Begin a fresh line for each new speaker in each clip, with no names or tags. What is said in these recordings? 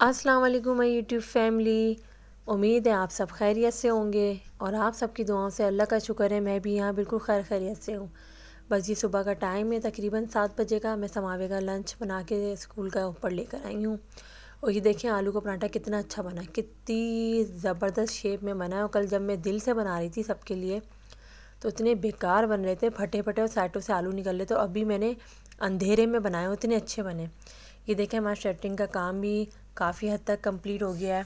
अस्सलाम वालेकुम my YouTube family. उम्मीद है आप सब खैरियत से होंगे और आप सबकी दुआओं से अल्लाह का शुक्र है मैं भी यहाँ बिल्कुल खैरियत से हूँ। बस ये सुबह का टाइम है, तकरीबन 7 बजे का। मैं समावे का लंच बना के स्कूल का ऊपर लेकर आई हूँ। और ये देखें आलू का पराठा कितना अच्छा बना, कितनी ज़बरदस्त शेप में बना है। और कल जब मैं दिल से बना रही थी सबके लिए तो इतने बेकार बन रहे थे, फटे फटे और साइडों से आलू निकल रहे थे। तो अभी मैंने अंधेरे में बनाए, इतने अच्छे बने। ये देखें हमारा शटरिंग का काम भी काफ़ी हद तक कंप्लीट हो गया है।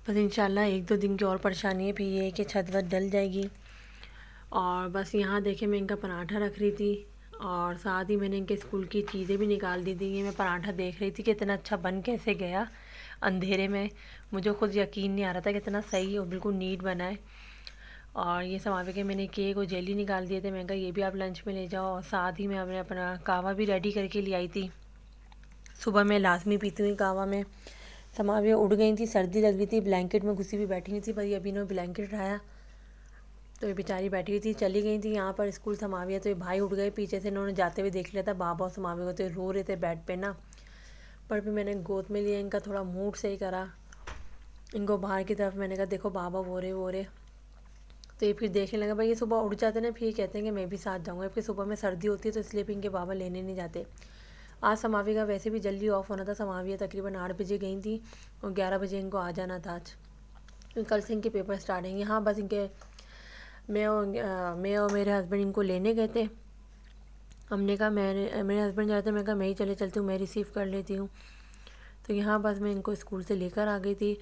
बस इंशाल्लाह 1-2 दिन की और परेशानी है, फिर ये है कि छत वत डल जाएगी। और बस यहाँ देखें मैं इनका पराठा रख रही थी और साथ ही मैंने इनके स्कूल की चीज़ें भी निकाल दी थी। ये मैं पराठा देख रही थी कि इतना अच्छा बन कैसे गया अंधेरे में। मुझे खुद यकीन नहीं आ रहा था कि इतना सही और बिल्कुल नीट बना है। और ये समावे के मैंने केक और जेली निकाल दिए थे। मैंने कहा ये भी आप लंच में ले जाओ। और साथ ही मैं अपना कहवा भी रेडी करके ले आई थी। सुबह मैं लाजमी पीती हुई कहवा में। समावियाँ उड़ गई थी, सर्दी लग रही थी, ब्लैंकेट में घुसी हुई बैठी हुई थी। पर अभी इन्होंने ब्लैंकेट उठाया तो ये बेचारी बैठी हुई थी, चली गई थी यहाँ पर स्कूल समावियाँ। तो ये भाई उठ गए पीछे से, इन्होंने जाते हुए देख लिया था बाबा और समाविया को, तो ये रो रहे थे बेड पे ना। पर फिर मैंने गोद में लिया, इनका थोड़ा मूड सही करा, इनको बाहर की तरफ मैंने कहा देखो बाबा वो रहे। तो ये फिर देखने लगा। भाई ये सुबह उठ जाते ना, फिर ये कहते हैं कि मैं भी साथ जाऊँगा। फिर सुबह में सर्दी होती है तो इसलिए भी इनके बाबा लेने नहीं जाते। आज समावी का वैसे भी जल्दी ऑफ होना था। समाविया तकरीबन 8 बजे गई थी और 11 बजे इनको आ जाना था आज, क्योंकि कल से इनके पेपर स्टार्ट हैं। यहाँ बस इनके मैं और मेरे हस्बैंड इनको लेने गए थे। हमने कहा मेरे हस्बैंड जाते, मैं कहा मैं ही चलती हूँ, मैं रिसीव कर लेती हूँ। तो यहाँ बस मैं इनको स्कूल से लेकर आ गई थी।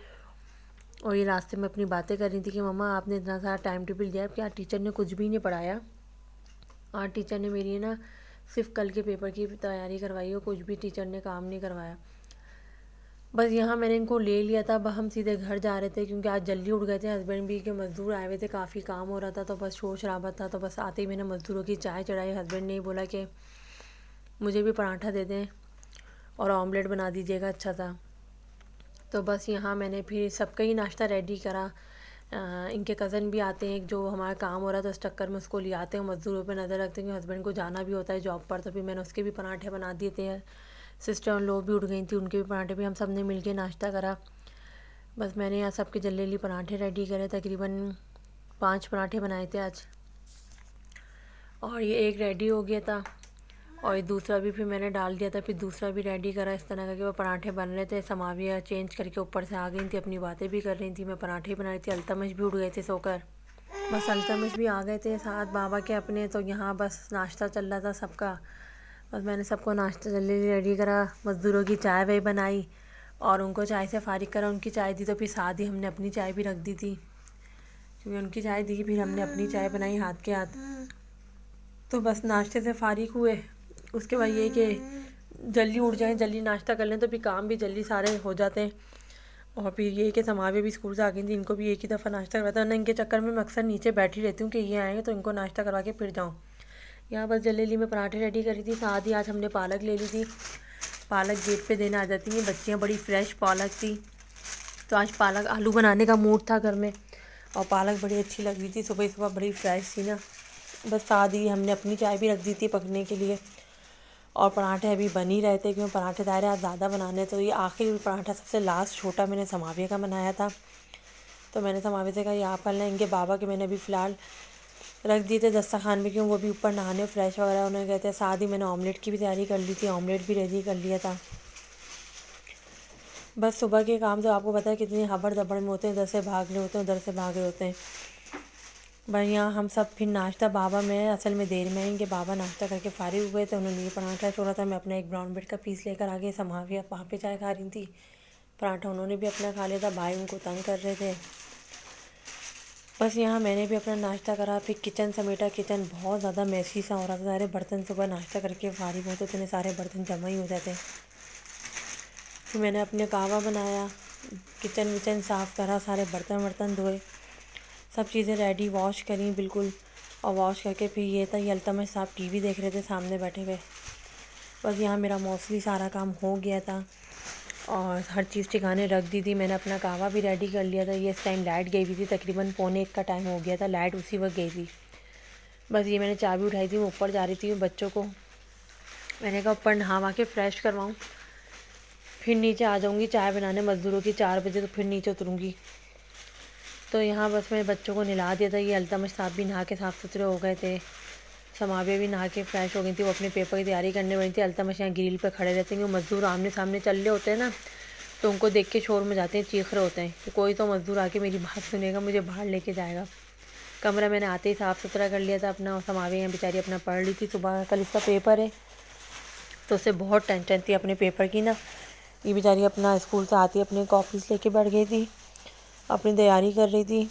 और ये रास्ते में अपनी बातें कर रही थी कि मम्मा आपने इतना सारा टाइम टेबल दिया, क्या टीचर ने कुछ भी नहीं पढ़ाया। आज टीचर ने मेरी ना सिर्फ कल के पेपर की तैयारी करवाई हो, कुछ भी टीचर ने काम नहीं करवाया। बस यहाँ मैंने इनको ले लिया था। अब हम सीधे घर जा रहे थे क्योंकि आज जल्दी उठ गए थे। हस्बैंड भी के मज़दूर आए हुए थे, काफ़ी काम हो रहा था, तो बस शोर शराबा था। तो बस आते ही मैंने मज़दूरों की चाय चढ़ाई। हस्बैंड ने बोला कि मुझे भी पराठा दे दें और ऑमलेट बना दीजिएगा अच्छा सा। तो बस यहाँ मैंने फिर सबका ही नाश्ता रेडी करा। इनके कज़न भी आते हैं, जो हमारा काम हो रहा था उस चक्कर में उसको ले आते हैं, मज़दूरों पे नज़र रखते हैं, क्योंकि हस्बैंड को जाना भी होता है जॉब पर। तो फिर मैंने उसके भी पराठे बना दिए थे। सिस्टर और लोग भी उठ गई थी, उनके भी पराठे भी हम सब ने मिल के नाश्ता करा। बस मैंने यहाँ सबके जल्दी पराठे रेडी करे, तकरीबन 5 पराठे बनाए थे आज। और ये एक रेडी हो गया था और ये दूसरा भी फिर मैंने डाल दिया था। फिर दूसरा भी रेडी करा इस तरह करके। वो पराठे बन रहे थे, समाविया चेंज करके ऊपर से आ गई थी, अपनी बातें भी कर रही थी, मैं पराठे बना रही थी। अल्तमश भी उठ गए थे सोकर। बस अल्तमश भी आ गए थे साथ बाबा के अपने। तो यहाँ बस नाश्ता चल रहा था सबका। बस मैंने सबको नाश्ता जल्दी रेडी करा, मज़दूरों की चाय वाय बनाई और उनको चाय से फ़ारिग करा, उनकी चाय दी। तो फिर साथ ही हमने अपनी चाय भी रख दी थी, क्योंकि उनकी चाय दी फिर हमने अपनी चाय बनाई हाथ के हाथ। तो बस नाश्ते से फ़ारिग हुए। उसके बाद ये कि जल्दी उठ जाएं, जल्दी नाश्ता कर लें तो फिर काम भी जल्दी सारे हो जाते हैं। और फिर ये कि समावे भी स्कूल से आ गई थी, इनको भी एक ही दफ़ा नाश्ता करवाता है ना। इनके चक्कर में मैं अक्सर नीचे बैठी रहती हूँ कि ये आएँगे तो इनको नाश्ता करवा के फिर जाऊँ। यहाँ बस जल्दी में पराठे रेडी करी थी। साथ ही आज हमने पालक ले ली थी। पालक गेट पे देने आ जाती हैं बच्चियाँ, बड़ी फ्रेश पालक थी। तो आज पालक आलू बनाने का मूड था घर में और पालक बड़ी अच्छी लग रही थी, सुबह सुबह बड़ी फ्रेश थी ना। बस साथ ही हमने अपनी चाय भी रख दी थी पकने के लिए। और पराठे अभी बन ही रहे थे, क्योंकि पराठे दायरे आज ज़्यादा बनाने। तो ये आखिरी पराठा सबसे लास्ट छोटा मैंने समाविया का बनाया था। तो मैंने समाविया से कहा ये आप कर लें। इनके बाबा के मैंने अभी फ़िलहाल रख दिए थे दस्तरखान में, क्यों वो भी ऊपर नहाने फ्रेश वगैरह उन्होंने कहते हैं। साथ ही मैंने ऑमलेट की भी तैयारी कर ली थी, ऑमलेट भी रेडी कर लिया था। बस सुबह के काम तो आपको पता है कितनी हबड़ दबड़ में होते हैं, इधर से भाग रहे होते हैं, उधर से भाग रहे होते हैं। बस यहाँ हम सब फिर नाश्ता बाबा में असल में देर में आएंगे। बाबा नाश्ता करके फारिग हुए थे, उन्होंने ये पराठा छोड़ा था। मैं अपना एक ब्राउन ब्रेड का पीस लेकर आ गई। समाविया वहाँ पे चाय खा रही थी, पराठा उन्होंने भी अपना खा लिया था। भाई उनको तंग कर रहे थे। बस यहाँ मैंने भी अपना नाश्ता करा, फिर किचन समेटा। किचन बहुत ज़्यादा मैसी सा हो रहा था, सारे बर्तन सुबह नाश्ता करके फारिग होते इतने सारे बर्तन जमा ही हो जाते। फिर मैंने अपने कहवा बनाया, किचन विचन साफ़ करा, सारे बर्तन वर्तन धोए, सब चीज़ें रेडी वॉश करी बिल्कुल। और वॉश करके फिर ये था, ये अल्तमश साहब टीवी देख रहे थे सामने बैठे हुए। बस यहाँ मेरा मोस्टली सारा काम हो गया था और हर चीज़ ठिकाने रख दी थी। मैंने अपना कहवा भी रेडी कर लिया था। ये इस टाइम लाइट गई हुई थी, तकरीबन 12:45 का टाइम हो गया था, लाइट उसी वक्त गई थी। बस ये मैंने चाबी उठाई थी, मैं ऊपर जा रही थी बच्चों को मैंने कहा ऊपर नहा के फ़्रेश करवाऊँ। फिर नीचे आ जाऊँगी चाय बनाने मज़दूरों की, 4 बजे तो फिर नीचे उतरूँगी। तो यहाँ बस मैंने बच्चों को नहला दिया था। ये अल्तमश साहब भी नहा के साफ़ सुथरे हो गए थे, समाविया भी नहा के फ्रेश हो गई थी। वो अपने पेपर की तैयारी करने वाली थी। अल्तमश यहाँ ग्रिल पे खड़े रहते हैं क्योंकि मज़दूर आमने सामने चल रहे होते हैं ना, तो उनको देख के शोर में जाते हैं, चीख रहे होते हैं कि कोई तो मज़दूर आके मेरी बात सुनेगा, मुझे बाहर लेके जाएगा। कमरा मैंने आते ही साफ़ सुथरा कर लिया था अपना। और समाविया यहाँ बेचारी अपना पढ़ रही थी। सुबह कल इसका पेपर है तो उसे बहुत टेंशन थी अपने पेपर की ना। ये बेचारी अपना स्कूल से आती अपनी कॉपीज़ लेके बैठ गई थी, अपनी तैयारी कर रही थी।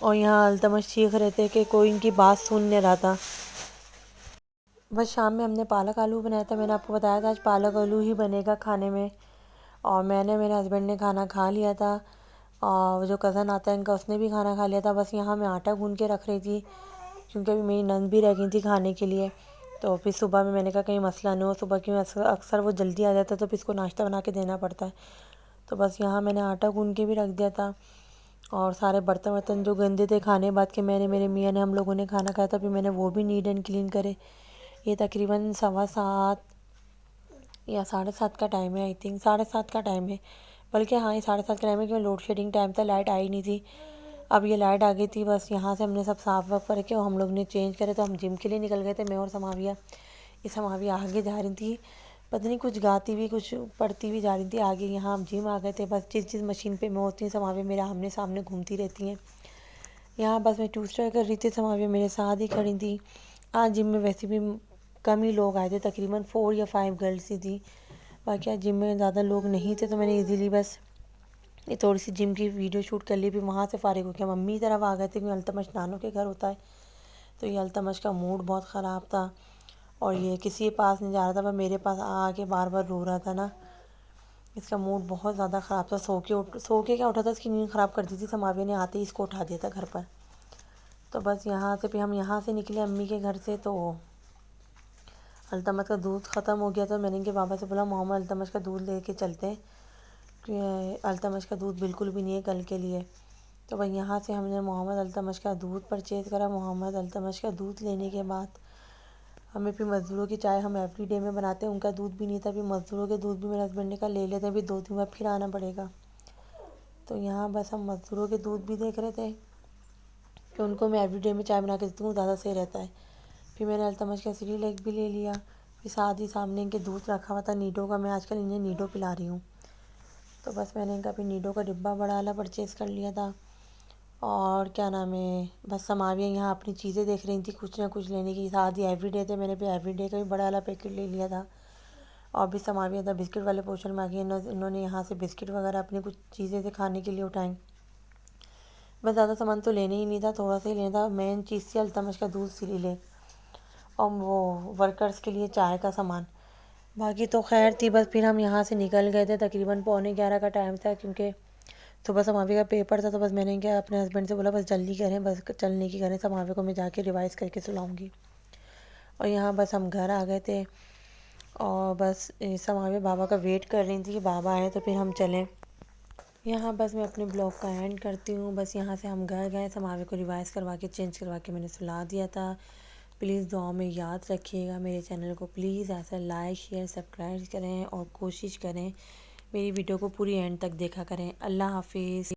और यहाँ अल्तमश चीख रहे थे कि कोई इनकी बात सुन नहीं रहा था। बस शाम में हमने पालक आलू बनाया था। मैंने आपको बताया था आज पालक आलू ही बनेगा खाने में। और मैंने, मेरे हस्बैंड ने खाना खा लिया था, और जो कज़न आता है इनका उसने भी खाना खा लिया था। बस यहाँ मैं आटा गूँध के रख रही थी क्योंकि अभी मेरी नंद भी रह गई थी खाने के लिए। तो फिर सुबह में मैंने कहा कहीं मसला न हो, सुबह क्यों अक्सर वो जल्दी आ जाता है तो फिर इसको नाश्ता बना के देना पड़ता है। तो बस यहाँ मैंने आटा गूँध के भी रख दिया था। और सारे बर्तन वर्तन जो गंदे थे खाने बाद के, मैंने, मेरे मियाँ ने, हम लोगों ने खाना खाया था, फिर मैंने वो भी नीट एंड क्लीन करे। ये तकरीबन 7:15 या 7:30 का टाइम है, आई थिंक 7:30 का टाइम है। बल्कि हाँ, ये 7:30 का टाइम है क्योंकि लोड शेडिंग टाइम था, लाइट आई नहीं थी। अब ये लाइट आ गई थी। बस यहाँ से हमने सब साफ वाफ करके और हम लोग ने चेंज करे तो हम जिम के लिए निकल गए थे, मैं और समाविया। ये समाविया आगे जा रही थी, पता नहीं कुछ गाती हुई कुछ पढ़ती हुई जा रही थी आगे। यहाँ हम जिम आ गए थे। बस जिस मशीन पे मैं होती हूँ समाविया मेरे आमने सामने घूमती रहती हैं। यहाँ बस मैं ट्यूस्टर कर रही थी, समाविया मेरे साथ ही खड़ी थी। आज जिम में वैसे भी कम ही लोग आए थे, तकरीबन 4 या 5 गर्ल्स ही थी। बाकी आज जिम में ज़्यादा लोग नहीं थे तो मैंने इजीली बस ये थोड़ी सी जिम की वीडियो शूट कर ली। फिर वहाँ से फारिग हो गया, मम्मी की तरफ आ गए थे क्योंकि अल्तमश नानों के घर होता है। तो ये अल्तमश का मूड बहुत ख़राब था और ये किसी के पास नहीं जा रहा था, पर मेरे पास आके बार बार रो रहा था ना। इसका मूड बहुत ज़्यादा ख़राब था। सो के क्या उठा था, इसकी नींद ख़राब कर दी थी। समाविया ने आते ही इसको उठा दिया था घर पर। तो बस यहाँ से फिर हम यहाँ से निकले अम्मी के घर से। तो अल्तमश का दूध ख़त्म हो गया, तो मैंने इनके बाबा से बोला मोहम्मद अल्तमश का दूध लेके चलते हैं कि अल्तमश का दूध बिल्कुल भी नहीं है कल के लिए। तो भाई यहाँ से हमने मोहम्मद अल्तमश का दूध परचेज़ करा। मोहम्मद अल्तमश का दूध लेने के बाद हमें फिर मज़दूरों की चाय हम एवरी डे में बनाते हैं, उनका दूध भी नहीं था। फिर मज़दूरों के दूध भी मेरे हस्बैंड ने कहा ले लेते हैं, फिर 2 दिन बाद फिर आना पड़ेगा। तो यहाँ बस हम मज़दूरों के दूध भी देख रहे थे कि उनको मैं एवरी डे में चाय बना के देती हूँ, ज़्यादा सही रहता है। फिर मैंने अल्तमश का सीरी लेग भी ले लिया। फिर साथ ही सामने इनके दूध रखा हुआ था नीडो का, मैं आजकल इन्हें नीडो पिला रही हूँ। तो बस मैंने इनका फिर नीडो का डिब्बा बड़ा वाला परचेज़ कर लिया था। और क्या नाम है, बस समाविया यहाँ अपनी चीज़ें देख रही थी कुछ ना कुछ लेने की। साथ ही एवरीडे थे, मैंने भी एवरीडे का भी बड़ा वाला पैकेट ले लिया था। और भी समाविया था बिस्किट वाले पोर्शन में आ गई, इन्होंने यहाँ से बिस्किट वगैरह अपनी कुछ चीज़ें थे खाने के लिए उठाएँ। बस ज़्यादा सामान तो लेने ही नहीं था, थोड़ा सा ही लेना था। मेन चीज़ थी अल्तमश का दूध सीरी ले और वो वर्कर्स के लिए चाय का सामान। बाकी तो खैर थी। बस फिर हम यहाँ से निकल गए थे, तकरीबन 11:15 का टाइम था क्योंकि सुबह समाविया का पेपर था। तो बस मैंने क्या अपने हस्बैंड से बोला बस जल्दी करें, बस चलने की करें, समाविया को मैं जाके रिवाइज़ करके सुलाऊंगी। और यहाँ बस हम घर आ गए थे और बस समाविया बाबा का वेट कर रही थी कि बाबा आए तो फिर हम चलें। यहाँ बस मैं अपने ब्लॉग का एंड करती हूँ। बस यहाँ से हम घर गए, समाविया को रिवाइज़ करवा के चेंज करवा के मैंने सुला दिया था। प्लीज़ दुआ में याद रखिएगा। मेरे चैनल को प्लीज़ ऐसा लाइक शेयर सब्सक्राइब करें और कोशिश करें मेरी वीडियो को पूरी एंड तक देखा करें। अल्लाह हाफिज़।